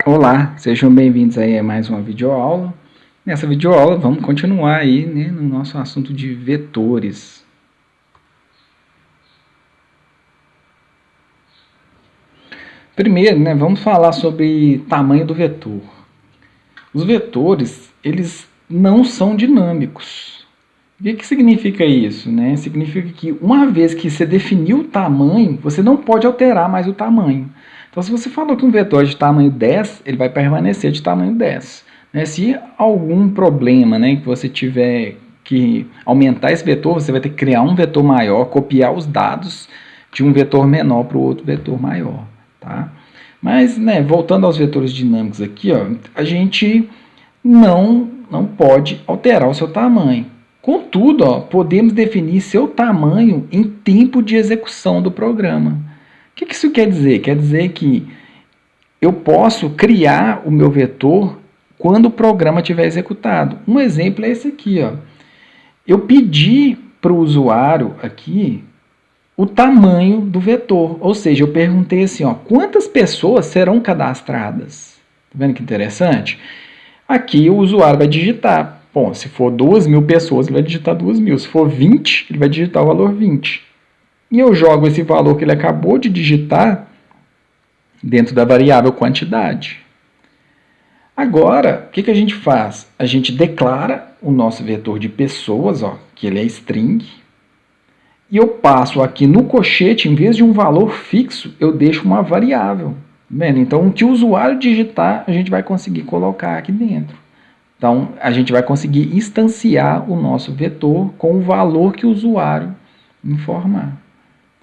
Olá, sejam bem-vindos aí a mais uma videoaula. Nessa videoaula vamos continuar aí, né, no nosso assunto de vetores. Primeiro, né, vamos falar sobre tamanho do vetor. Os vetores, eles não são dinâmicos. O que significa isso? Né? Significa que uma vez que você definiu o tamanho, você não pode alterar mais o tamanho. Então, se você falou que um vetor é de tamanho 10, ele vai permanecer de tamanho 10. Né? Se algum problema, né, que você tiver que aumentar esse vetor, você vai ter que criar um vetor maior, copiar os dados de um vetor menor para o outro vetor maior. Tá? Mas, né, voltando aos vetores dinâmicos aqui, ó, a gente não pode alterar o seu tamanho. Contudo, ó, podemos definir seu tamanho em tempo de execução do programa. O que isso quer dizer? Quer dizer que eu posso criar o meu vetor quando o programa estiver executado. Um exemplo é esse aqui. Ó. Eu pedi para o usuário aqui o tamanho do vetor. Ou seja, eu perguntei assim, ó, quantas pessoas serão cadastradas? Tá vendo que interessante? Aqui o usuário vai digitar. Bom, se for 2.000 pessoas, ele vai digitar 2.000. Se for 20, ele vai digitar o valor 20. E eu jogo esse valor que ele acabou de digitar dentro da variável quantidade. Agora, o que a gente faz? A gente declara o nosso vetor de pessoas, ó, que ele é string, e eu passo aqui no cochete, em vez de um valor fixo, eu deixo uma variável. Vendo? Então, o que o usuário digitar, a gente vai conseguir colocar aqui dentro. Então, a gente vai conseguir instanciar o nosso vetor com o valor que o usuário informar,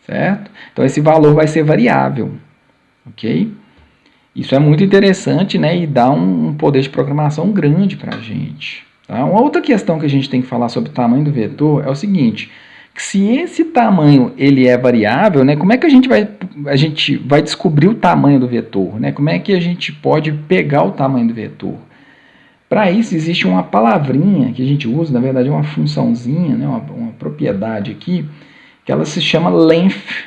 certo? Então, esse valor vai ser variável, ok? Isso é muito interessante, né, e dá um poder de programação grande para a gente. Tá? Uma outra questão que a gente tem que falar sobre o tamanho do vetor é o seguinte, que se esse tamanho ele é variável, né, como é que a gente vai descobrir o tamanho do vetor? Né? Como é que a gente pode pegar o tamanho do vetor? Para isso existe uma palavrinha que a gente usa, na verdade é uma funçãozinha, né, uma propriedade aqui, que ela se chama length.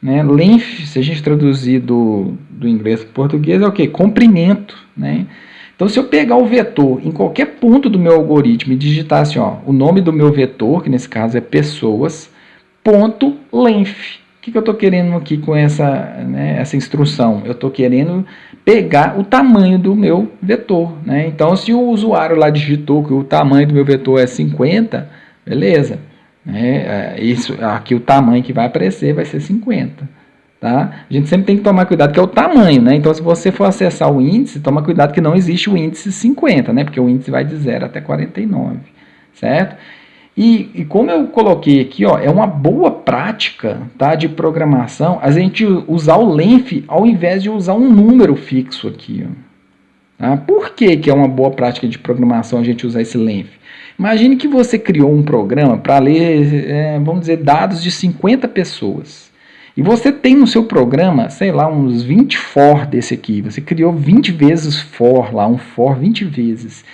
Né? Length, se a gente traduzir do inglês para o português, é o quê? Comprimento. Né? Então, se eu pegar o vetor em qualquer ponto do meu algoritmo e digitar assim, ó, o nome do meu vetor, que nesse caso é pessoas, ponto length. O que eu estou querendo aqui com essa instrução? Eu estou querendo pegar o tamanho do meu vetor. Né? Então, se o usuário lá digitou que o tamanho do meu vetor é 50, beleza. Isso, aqui o tamanho que vai aparecer vai ser 50. Tá? A gente sempre tem que tomar cuidado, que é o tamanho. Né? Então, se você for acessar o índice, toma cuidado que não existe o índice 50, né? Porque o índice vai de 0 até 49. Certo? E como eu coloquei aqui, ó, é uma boa prática, tá, de programação a gente usar o length ao invés de usar um número fixo aqui. Ó. Tá? Por que é uma boa prática de programação a gente usar esse length? Imagine que você criou um programa para ler, vamos dizer, dados de 50 pessoas. E você tem no seu programa, sei lá, uns 20 for desse aqui. Você criou 20 vezes for lá, um for 20 vezes.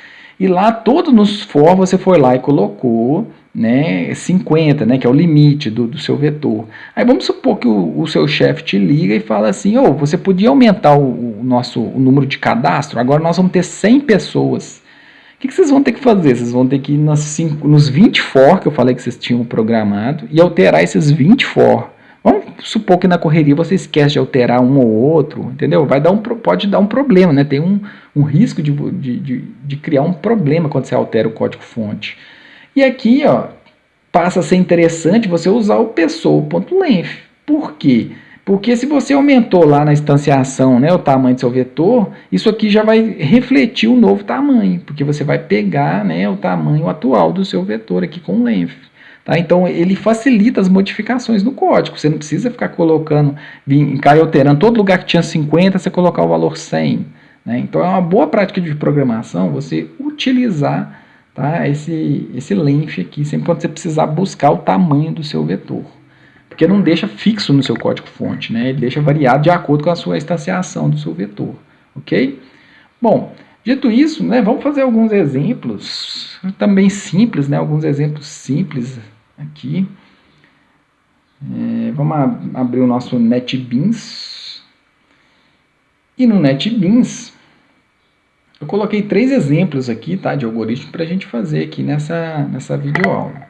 E lá, todos nos for, você foi lá e colocou, né, 50, né, que é o limite do seu vetor. Aí vamos supor que o seu chefe te liga e fala assim, você podia aumentar o número de cadastro? Agora nós vamos ter 100 pessoas. O que vocês vão ter que fazer? Vocês vão ter que ir nos 20 for que eu falei que vocês tinham programado e alterar esses 20 for. Vamos supor que na correria você esquece de alterar um ou outro, entendeu? Pode dar um problema, né? Tem um risco de criar um problema quando você altera o código-fonte. E aqui, ó, passa a ser interessante você usar o pessoa.length. Por quê? Porque se você aumentou lá na instanciação, né, o tamanho do seu vetor, isso aqui já vai refletir o novo tamanho, porque você vai pegar, né, o tamanho atual do seu vetor aqui com length. Tá? Então ele facilita as modificações no código. Você não precisa ficar colocando, cair alterando todo lugar que tinha 50, você colocar o valor 100. Né? Então é uma boa prática de programação você utilizar, tá, esse length aqui, sempre quando você precisar buscar o tamanho do seu vetor. Porque não deixa fixo no seu código-fonte, né? Ele deixa variado de acordo com a sua instanciação do seu vetor, ok? Bom, dito isso, né, vamos fazer alguns exemplos, também simples, né, alguns exemplos simples aqui. Vamos abrir o nosso NetBeans. E no NetBeans, Eu coloquei 3 exemplos aqui, tá, de algoritmo para a gente fazer aqui nessa videoaula.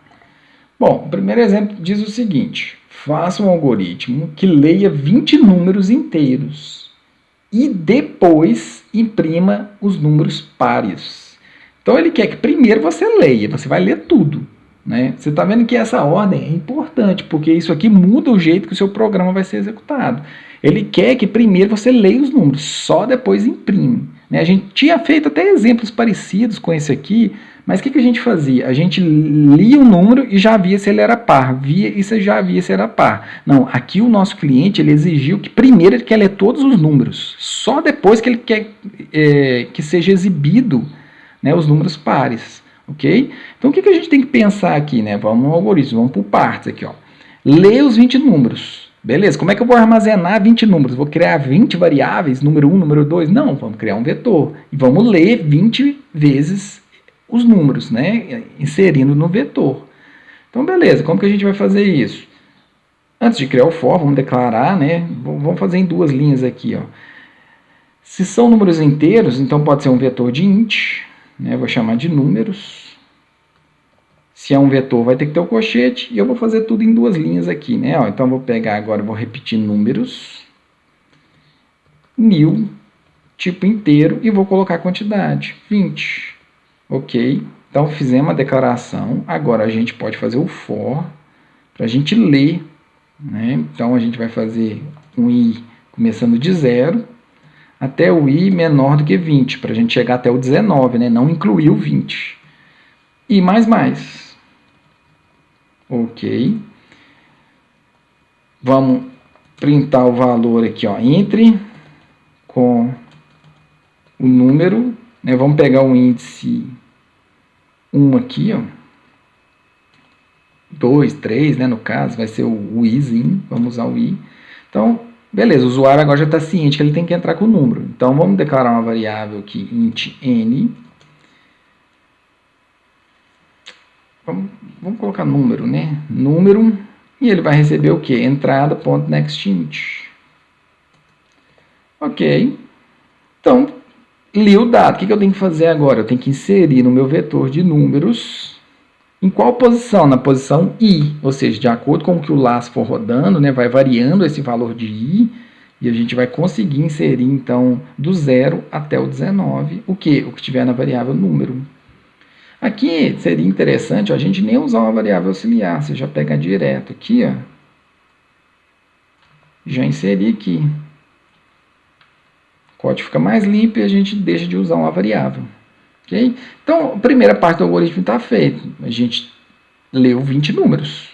Bom, o primeiro exemplo diz o seguinte: faça um algoritmo que leia 20 números inteiros e depois imprima os números pares. Então ele quer que primeiro você leia, você vai ler tudo. Né? Você está vendo que essa ordem é importante, porque isso aqui muda o jeito que o seu programa vai ser executado. Ele quer que primeiro você leia os números, só depois imprime. Né? A gente tinha feito até exemplos parecidos com esse aqui, mas o que a gente fazia? A gente lia o número e já via se ele era par, via e você já via se era par. Não, aqui o nosso cliente ele exigiu que primeiro ele quer ler todos os números, só depois que ele quer que seja exibido, né, os números pares. Ok? Então o que a gente tem que pensar aqui? Né? Vamos no algoritmo, vamos por partes aqui. Ó. Lê os 20 números. Beleza, como é que eu vou armazenar 20 números? Vou criar 20 variáveis, número 1, número 2? Não, vamos criar um vetor. E vamos ler 20 vezes os números, né? Inserindo no vetor. Então, beleza, como que a gente vai fazer isso? Antes de criar o for, vamos declarar, né? Vamos fazer em 2 linhas aqui. Ó. Se são números inteiros, então pode ser um vetor de int, né? Vou chamar de números. Se é um vetor, vai ter que ter o colchete, e eu vou fazer tudo em 2 linhas aqui, né? Ó, então, vou pegar agora, vou repetir números, 1000, tipo inteiro, e vou colocar a quantidade, 20. Ok? Então, fizemos a declaração, agora a gente pode fazer o for, para a gente ler, né? Então, a gente vai fazer um i começando de 0, até o i menor do que 20, para a gente chegar até o 19, né? Não incluir o 20. E mais. Ok. Vamos printar o valor aqui, ó, entre com o número, né? Vamos pegar o índice 1 aqui, ó. 2, 3, né? No caso, vai ser o izinho, vamos usar o i. Então, beleza, o usuário agora já está ciente que ele tem que entrar com o número. Então, vamos declarar uma variável aqui, int n. Vamos colocar número, né? Número, e ele vai receber o quê? Entrada.nextInt. Ok. Então, li o dado. O que eu tenho que fazer agora? Eu tenho que inserir no meu vetor de números. Em qual posição? Na posição i. Ou seja, de acordo com o que o laço for rodando, né, vai variando esse valor de i. E a gente vai conseguir inserir, então, do 0 até o 19. O quê? O que tiver na variável número. Aqui seria interessante ó, a gente nem usar uma variável auxiliar, você já pega direto aqui, ó, já inserir aqui. O código fica mais limpo e a gente deixa de usar uma variável. Okay? Então, a primeira parte do algoritmo está feita. A gente leu 20 números,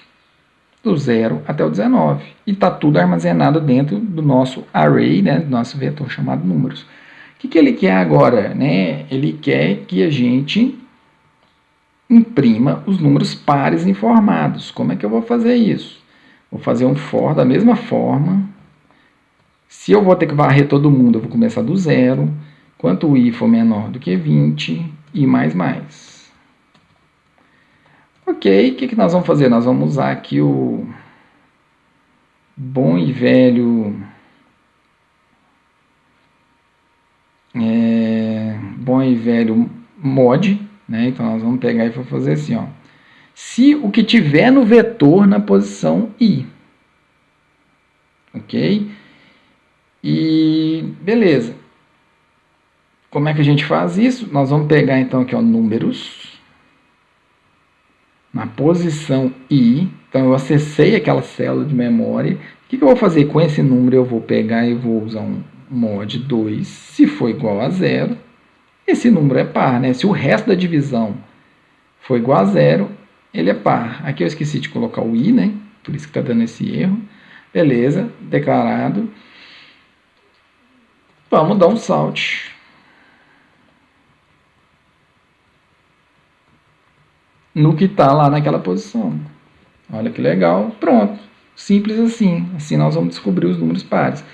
do 0 até o 19. E está tudo armazenado dentro do nosso array, né, do nosso vetor chamado números. O que ele quer agora? Né? Ele quer que a gente imprima os números pares informados. Como é que eu vou fazer isso? Vou fazer um for da mesma forma. Se eu vou ter que varrer todo mundo, eu vou começar do 0. Quanto o i for menor do que 20, e mais. Ok, o que nós vamos fazer? Nós vamos usar aqui o bom e velho mod. Né? Então, nós vamos pegar e vou fazer assim, ó. Se o que tiver no vetor na posição i. Ok? E beleza. Como é que a gente faz isso? Nós vamos pegar, então, aqui, ó, números. Na posição i. Então, eu acessei aquela célula de memória. O que eu vou fazer com esse número? Eu vou pegar e vou usar um mod 2. Se for igual a 0. Esse número é par, né? Se o resto da divisão for igual a 0, ele é par. Aqui eu esqueci de colocar o i, né? Por isso que está dando esse erro. Beleza, declarado. Vamos dar um salt. No que está lá naquela posição. Olha que legal. Pronto. Simples assim. Assim nós vamos descobrir os números pares.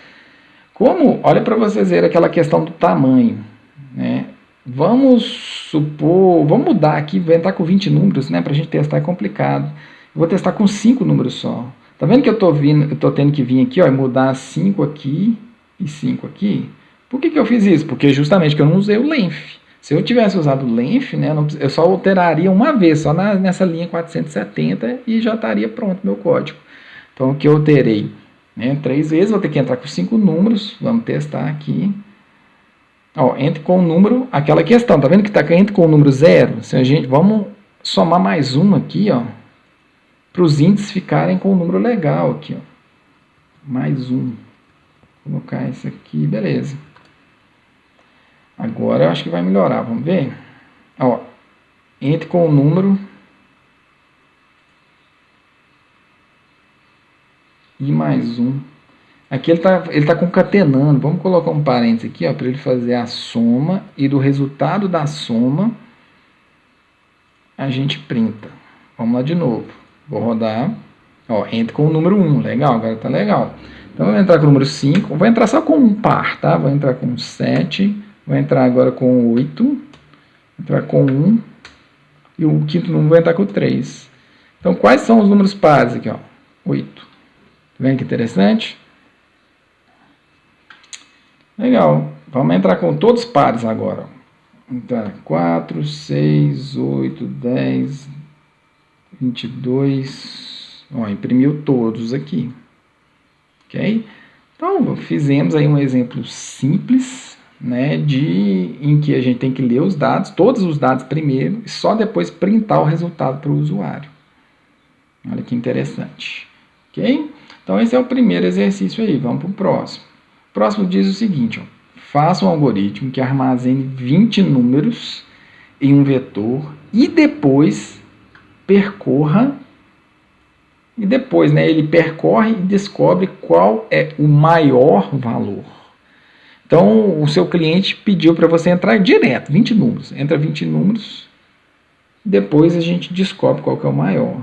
Como? Olha para vocês verem aquela questão do tamanho, né? Vamos supor, vamos mudar aqui, vou entrar com 20 números, né? Para a gente testar é complicado. Eu vou testar com 5 números só. Tá vendo que eu tô tendo que vir aqui, ó, e mudar 5 aqui e 5 aqui? Por que eu fiz isso? Porque justamente que eu não usei o length. Se eu tivesse usado o length, né, eu só alteraria uma vez, só nessa linha 470 e já estaria pronto meu código. Então, o que eu alterei? Né, 3 vezes, vou ter que entrar com 5 números, vamos testar aqui. Ó, entre com o número, aquela questão, tá vendo que está entre com o número 0? Se a gente, vamos somar mais um aqui, ó, para os índices ficarem com o número legal aqui, ó. Mais um. Vou colocar isso aqui, beleza. Agora eu acho que vai melhorar, vamos ver? Ó, entre com o número e mais um. Aqui ele tá concatenando. Vamos colocar um parênteses aqui, para ele fazer a soma e do resultado da soma a gente printa. Vamos lá de novo. Vou rodar. Ó, entre com o número 1. Legal, agora tá legal. Então eu vou entrar com o número 5. Vou entrar só com um par, tá? Vou entrar com 7. Vou entrar agora com 8. Vou entrar com 1. E o quinto número vai entrar com 3. Então, quais são os números pares aqui, ó? 8. Tá vendo que interessante? Legal. Vamos entrar com todos pares agora. Então, 4, 6, 8, 10, 22. Ó, imprimiu todos aqui. Ok? Então, fizemos aí um exemplo simples, né, em que a gente tem que ler os dados, todos os dados primeiro, e só depois printar o resultado para o usuário. Olha que interessante. Ok? Então, esse é o primeiro exercício aí. Vamos para o próximo. O próximo diz o seguinte, ó, faça um algoritmo que armazene 20 números em um vetor e depois percorra. E depois, né, ele percorre e descobre qual é o maior valor. Então, o seu cliente pediu para você entrar direto, 20 números. Entra 20 números, depois a gente descobre qual que é o maior.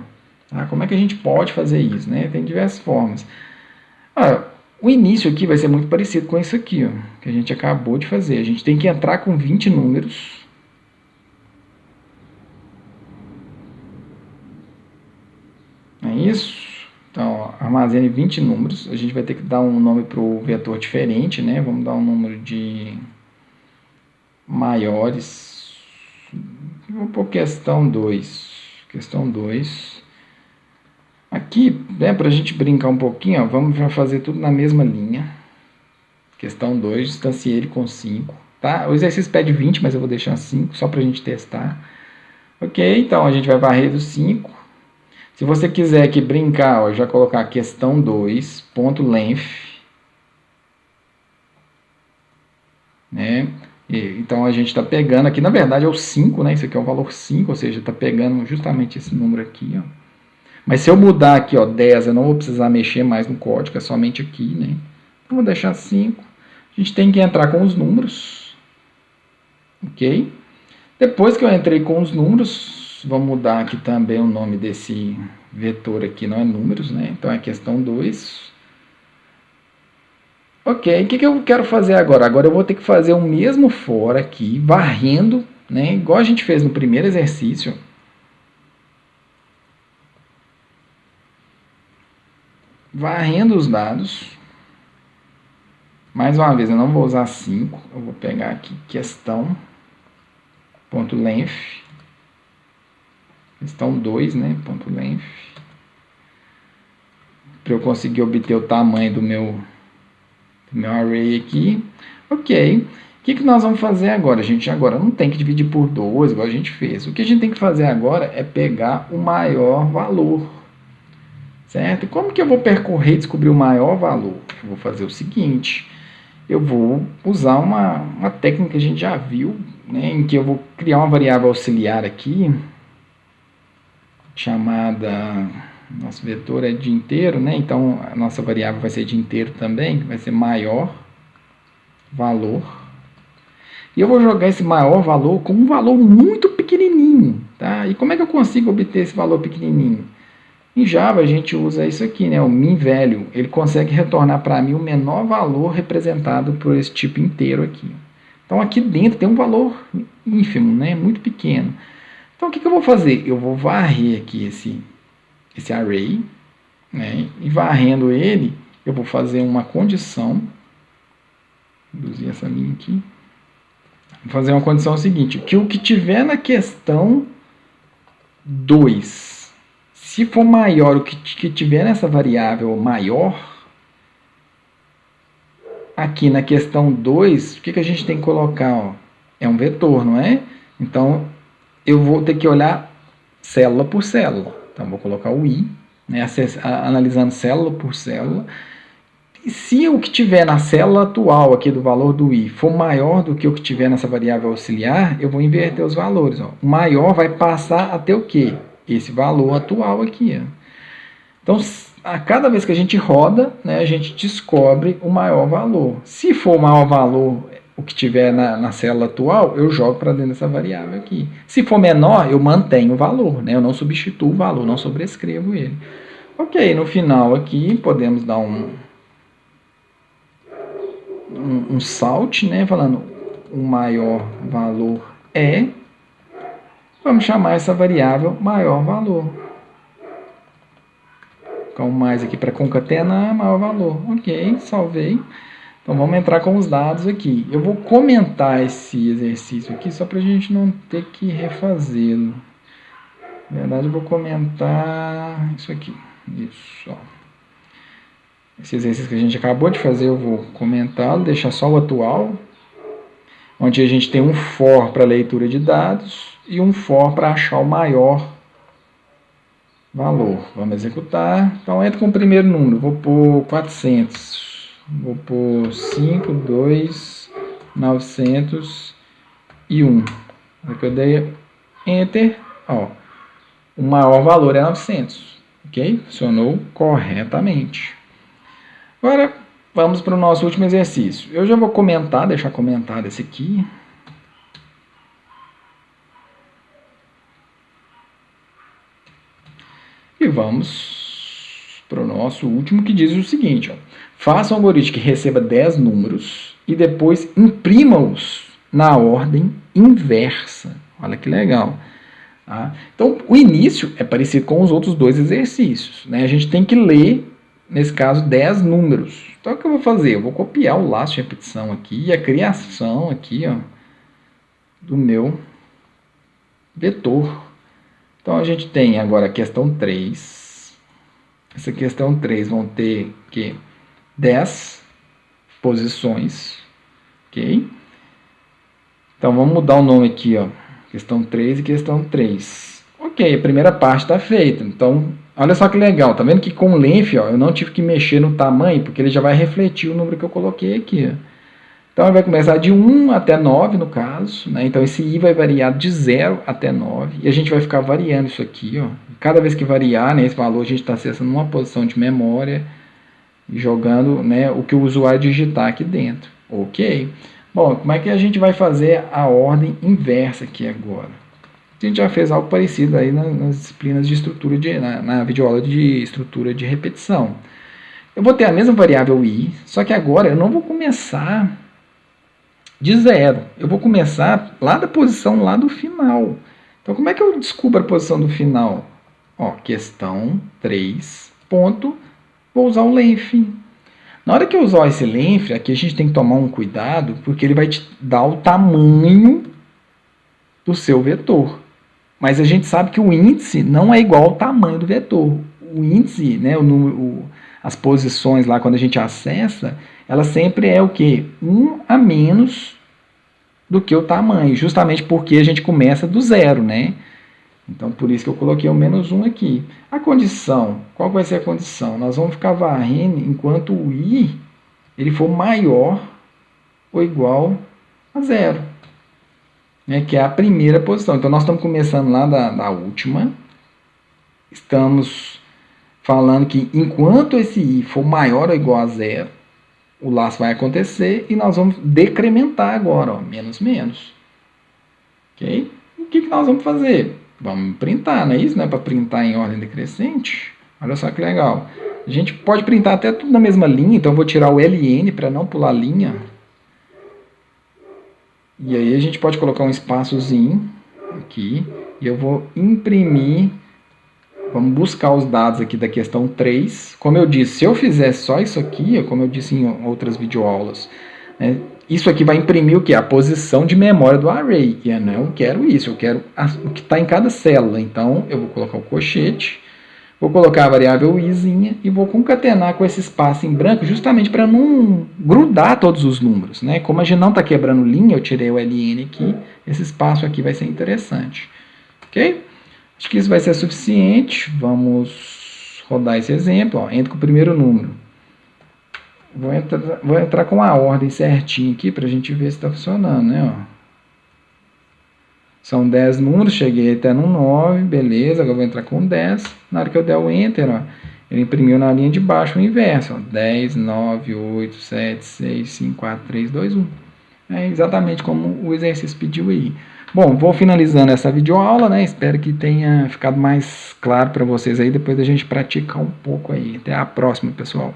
Tá? Como é que a gente pode fazer isso? Né? Tem diversas formas. O início aqui vai ser muito parecido com isso aqui, ó, que a gente acabou de fazer. A gente tem que entrar com 20 números. É isso? Então, ó, armazene 20 números. A gente vai ter que dar um nome para o vetor diferente, né? Vamos dar um número de maiores. Vou pôr questão 2. Questão 2. Aqui, né, para a gente brincar um pouquinho, ó, vamos fazer tudo na mesma linha. Questão 2, distanciei ele com 5. Tá? O exercício pede 20, mas eu vou deixar 5, só para a gente testar. Ok, então a gente vai varrer do 5. Se você quiser aqui brincar, ó, já colocar questão 2, ponto length. Né? Então a gente está pegando aqui, na verdade é o 5, né? Isso aqui é o valor 5, ou seja, está pegando justamente esse número aqui, ó. Mas se eu mudar aqui, ó, 10, eu não vou precisar mexer mais no código, é somente aqui, né? Então vou deixar 5. A gente tem que entrar com os números. Ok? Depois que eu entrei com os números, vamos mudar aqui também o nome desse vetor aqui, não é números, né? Então é questão 2. Ok, o que eu quero fazer agora? Agora eu vou ter que fazer o mesmo for aqui, varrendo, né? Igual a gente fez no primeiro exercício. Varrendo os dados. Mais uma vez, eu não vou usar 5. Eu vou pegar aqui questão, ponto length. Questão 2, né? Ponto length. Para eu conseguir obter o tamanho do meu array aqui. Ok. O que nós vamos fazer agora? A gente agora não tem que dividir por 2, igual a gente fez. O que a gente tem que fazer agora é pegar o maior valor. Certo? Como que eu vou percorrer e descobrir o maior valor? Eu vou fazer o seguinte. Eu vou usar uma técnica que a gente já viu, né, em que eu vou criar uma variável auxiliar aqui, chamada... Nosso vetor é de inteiro, né? Então a nossa variável vai ser de inteiro também, vai ser maior valor. E eu vou jogar esse maior valor com um valor muito pequenininho, tá? E como é que eu consigo obter esse valor pequenininho? Em Java a gente usa isso aqui, né? O min value. Ele consegue retornar para mim o menor valor representado por esse tipo inteiro aqui. Então aqui dentro tem um valor ínfimo, né? Muito pequeno. Então o que eu vou fazer? Eu vou varrer aqui esse array, né? E varrendo ele, eu vou fazer uma condição reduzir essa linha aqui. Vou fazer uma condição seguinte, que o que tiver na questão 2, se for maior, o que tiver nessa variável maior, aqui na questão 2, o que a gente tem que colocar? Ó? É um vetor, não é? Então, eu vou ter que olhar célula por célula. Então, vou colocar o I, né, analisando célula por célula. E se o que tiver na célula atual aqui do valor do I for maior do que o que tiver nessa variável auxiliar, eu vou inverter os valores. Ó. O maior vai passar a ter o quê? Esse valor atual aqui. Ó. Então, a cada vez que a gente roda, né, a gente descobre o maior valor. Se for o maior valor, o que tiver na célula atual, eu jogo para dentro dessa variável aqui. Se for menor, eu mantenho o valor, né, eu não substituo o valor, não sobrescrevo ele. Ok, no final aqui, podemos dar um salt, né, falando o maior valor é, vamos chamar essa variável maior valor. Com mais aqui para concatenar, maior valor. Ok, salvei. Então vamos entrar com os dados aqui. Eu vou comentar esse exercício aqui só para a gente não ter que refazê-lo. Na verdade eu vou comentar isso aqui. Isso, ó. Esse exercício que a gente acabou de fazer eu vou comentá-lo, deixar só o atual, onde a gente tem um for para leitura de dados e um for para achar o maior valor. Vamos executar. Então, entra com o primeiro número. Vou pôr 400. Vou pôr 5, 2, 901. Aqui eu dei Enter. Ó, o maior valor é 900. Ok? Funcionou corretamente. Agora, vamos para o nosso último exercício. Eu já vou comentar, deixar comentado esse aqui. E vamos para o nosso último, que diz o seguinte. Ó, faça um algoritmo que receba 10 números e depois imprima-os na ordem inversa. Olha que legal. Tá? Então, o início é parecido com os outros dois exercícios. Né? A gente tem que ler, nesse caso, 10 números. Então, o que eu vou fazer? Eu vou copiar o laço de repetição aqui e a criação aqui, ó, do meu vetor. Então, a gente tem agora a questão 3. Essa questão 3 vão ter que 10 posições. Ok? Então, vamos mudar o nome aqui, ó. Questão 3 e questão 3. Ok, a primeira parte está feita. Então, olha só que legal. Tá vendo que com o length, ó, eu não tive que mexer no tamanho, porque ele já vai refletir o número que eu coloquei aqui. Ó. Então, ele vai começar de 1 até 9, no caso. Né? Então, esse I vai variar de 0 até 9. E a gente vai ficar variando isso aqui. Ó. Cada vez que variar, né, esse valor, a gente está acessando uma posição de memória e jogando, né, o que o usuário digitar aqui dentro. Ok? Bom, como é que a gente vai fazer a ordem inversa aqui agora? A gente já fez algo parecido aí nas disciplinas de estrutura, na videoaula de estrutura de repetição. Eu vou ter a mesma variável I, só que agora eu não vou começar de 0. Eu vou começar lá da posição lá do final. Então, como é que eu descubro a posição do final? Ó, questão 3, ponto, vou usar o length. Na hora que eu usar esse length, aqui a gente tem que tomar um cuidado, porque ele vai te dar o tamanho do seu vetor. Mas a gente sabe que o índice não é igual ao tamanho do vetor. O índice, né, as posições lá, quando a gente acessa, ela sempre é o quê? 1 a menos do que o tamanho, justamente porque a gente começa do 0, né? Então, por isso que eu coloquei o menos 1 aqui. A condição, qual vai ser a condição? Nós vamos ficar varrendo enquanto o I ele for maior ou igual a 0. Né, que é a primeira posição. Então, nós estamos começando lá da última. Estamos falando que enquanto esse I for maior ou igual a 0, o laço vai acontecer e nós vamos decrementar agora, ó, menos, menos. Ok? O que nós vamos fazer? Vamos printar, não é isso? Não é para printar em ordem decrescente? Olha só que legal. A gente pode printar até tudo na mesma linha, então eu vou tirar o LN para não pular linha. E aí a gente pode colocar um espaçozinho aqui e eu vou imprimir. Vamos buscar os dados aqui da questão 3. Como eu disse, se eu fizer só isso aqui, como eu disse em outras videoaulas, né, isso aqui vai imprimir o que? A posição de memória do array. E eu não quero isso, eu quero o que está em cada célula. Então, eu vou colocar o colchete, vou colocar a variável izinha e vou concatenar com esse espaço em branco justamente para não grudar todos os números. Né? Como a gente não está quebrando linha, eu tirei o ln aqui, esse espaço aqui vai ser interessante. Ok? Acho que isso vai ser suficiente. Vamos rodar esse exemplo. Ó. Entra com o primeiro número. Vou entrar com a ordem certinha aqui para a gente ver se está funcionando. Né? Ó. São 10 números, cheguei até no 9, beleza, agora vou entrar com 10. Na hora que eu der o Enter, ó, ele imprimiu na linha de baixo o inverso. Ó, 10, 9, 8, 7, 6, 5, 4, 3, 2, 1. É exatamente como o exercício pediu aí. Bom, vou finalizando essa videoaula, né? Espero que tenha ficado mais claro para vocês aí. Depois a gente pratica um pouco aí. Até a próxima, pessoal.